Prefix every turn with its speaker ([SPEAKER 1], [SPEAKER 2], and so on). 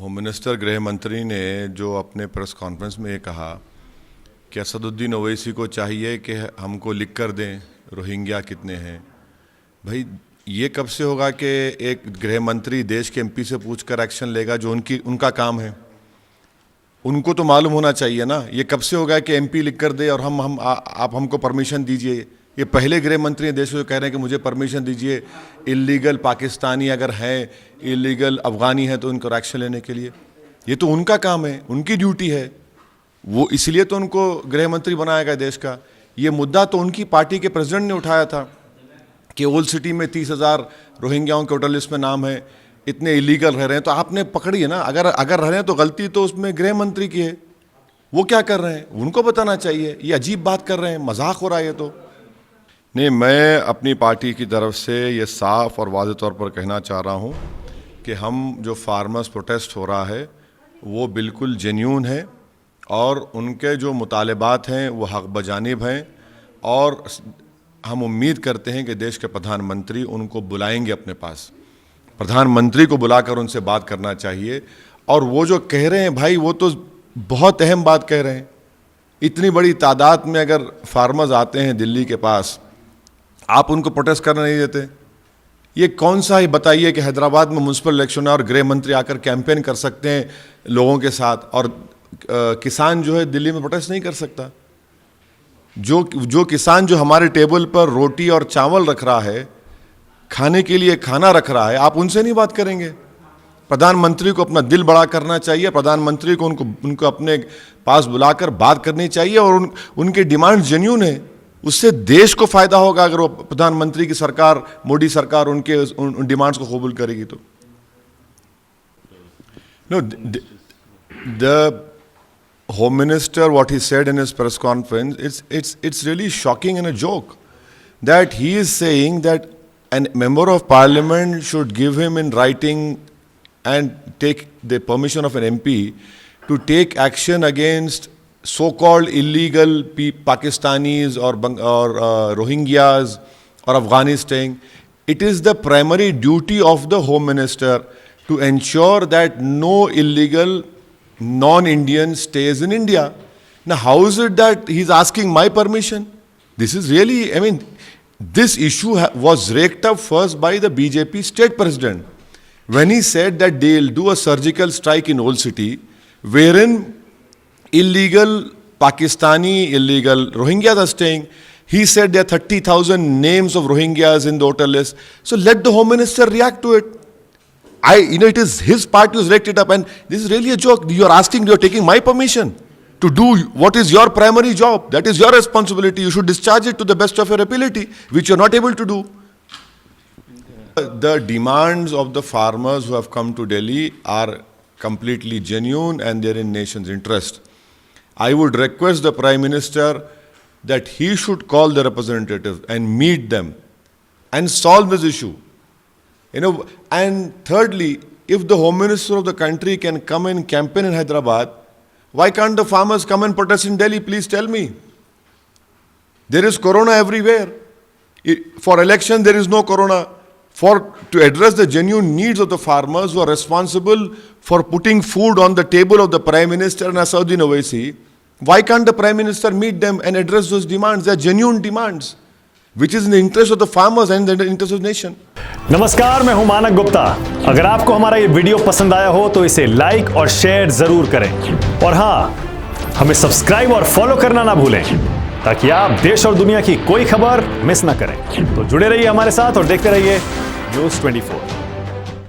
[SPEAKER 1] Home minister गृह मंत्री ने जो अपने प्रेस कॉन्फ्रेंस में ये कहा कि असदुद्दीन ओवैसी को चाहिए कि हमको लिख कर दें रोहिंग्या कितने हैं। भाई ये कब से होगा कि एक गृह मंत्री देश के एमपी से पूछकर एक्शन लेगा जो उनका काम है? उनको तो मालूम होना चाहिए ना। ये कब से होगा कि एमपी लिख कर दे और आप हमको परमिशन दीजिए? ये पहले गृह मंत्री देश को कह रहे हैं कि मुझे परमिशन दीजिए इलीगल पाकिस्तानी अगर हैं, इलीगल अफगानी हैं तो उनको एक्शन लेने के लिए। ये तो उनका काम है, उनकी ड्यूटी है, वो इसलिए तो उनको गृह मंत्री बनाया गया देश का। ये मुद्दा तो उनकी पार्टी के प्रेसिडेंट ने उठाया था कि ओल्ड सिटी में 30,000 रोहिंग्याओं के वोटर लिस्ट में नाम है, इतने इलीगल रह रहे हैं, तो आपने पकड़ी है ना। अगर रह रहे हैं तो गलती तो उसमें गृह मंत्री की है। वो क्या कर रहे हैं उनको बताना चाहिए। ये अजीब बात कर रहे हैं, मजाक हो रहा है ये तो। नहीं, मैं अपनी पार्टी की तरफ से ये साफ और वाज़ेह तौर पर कहना चाह रहा हूँ कि हम जो फार्मर्स प्रोटेस्ट हो रहा है वो बिल्कुल जेन्यून है और उनके जो मुतालबात हैं वो हक बजानिब हैं और हम उम्मीद करते हैं कि देश के प्रधानमंत्री उनको बुलाएंगे अपने पास। प्रधानमंत्री को बुलाकर उनसे बात करना चाहिए। और वो जो कह रहे हैं भाई, वो तो बहुत अहम बात कह रहे हैं। इतनी बड़ी तादाद में अगर फार्मर्स आते हैं दिल्ली के पास, आप उनको प्रोटेस्ट करने नहीं देते। ये कौन सा है बताइए कि हैदराबाद में म्युनिसिपल इलेक्शन है और गृह मंत्री आकर कैंपेन कर सकते हैं लोगों के साथ और किसान जो है दिल्ली में प्रोटेस्ट नहीं कर सकता। जो किसान जो हमारे टेबल पर रोटी और चावल रख रहा है, खाने के लिए खाना रख रहा है, आप उनसे नहीं बात करेंगे? प्रधानमंत्री को अपना दिल बड़ा करना चाहिए। प्रधानमंत्री को उनको अपने पास बुलाकर बात करनी चाहिए और उनके डिमांड जेन्यून है। उससे देश को फायदा होगा अगर वो प्रधानमंत्री की सरकार, मोदी सरकार उन डिमांड्स को कबूल करेगी तो। No, the Home Minister, what he said in his press conference, it's really shocking and a joke that he is saying that a member of parliament should give him in writing and take the permission of an MP to take action against so-called illegal Pakistanis or Rohingyas or Afghanistan. It is the primary duty of the Home Minister to ensure that no illegal non-Indian stays in India. Now, how is it that he's asking my permission? This is really, this issue was raked up first by the BJP state president when he said that they'll do a surgical strike in Old City wherein illegal Pakistani, illegal Rohingyas are staying. He said there are 30,000 names of Rohingyas in the voter list. So let the Home Minister react to it. It is his party who's raked it up, and this is really a joke. You're taking my permission to do what is your primary job. That is your responsibility. You should discharge it to the best of your ability, which you're not able to do. The demands of the farmers who have come to Delhi are completely genuine and they're in nation's interest. I would request the Prime Minister that he should call the representatives and meet them and solve this issue. And thirdly, if the Home Minister of the country can come and campaign in Hyderabad, why can't the farmers come and protest in Delhi? Please tell me. There is corona everywhere. For election, there is no corona. To address the genuine needs of the farmers who are responsible for putting food on the table of the Prime Minister and Assaduddin Owaisi, why can't the Prime Minister meet them and address those demands? They are genuine demands, which is in the interest of the farmers and in the interest of the nation.
[SPEAKER 2] नमस्कार, मैं हूं मानक गुप्ता। अगर आपको हमारा ये video पसंद आया हो तो इसे लाइक और शेयर जरूर करें और हाँ, हमें सब्सक्राइब और फॉलो करना ना भूलें ताकि आप देश और दुनिया की कोई खबर मिस ना करें। तो जुड़े रहिए हमारे साथ और देखते रहिए न्यूज़ 24।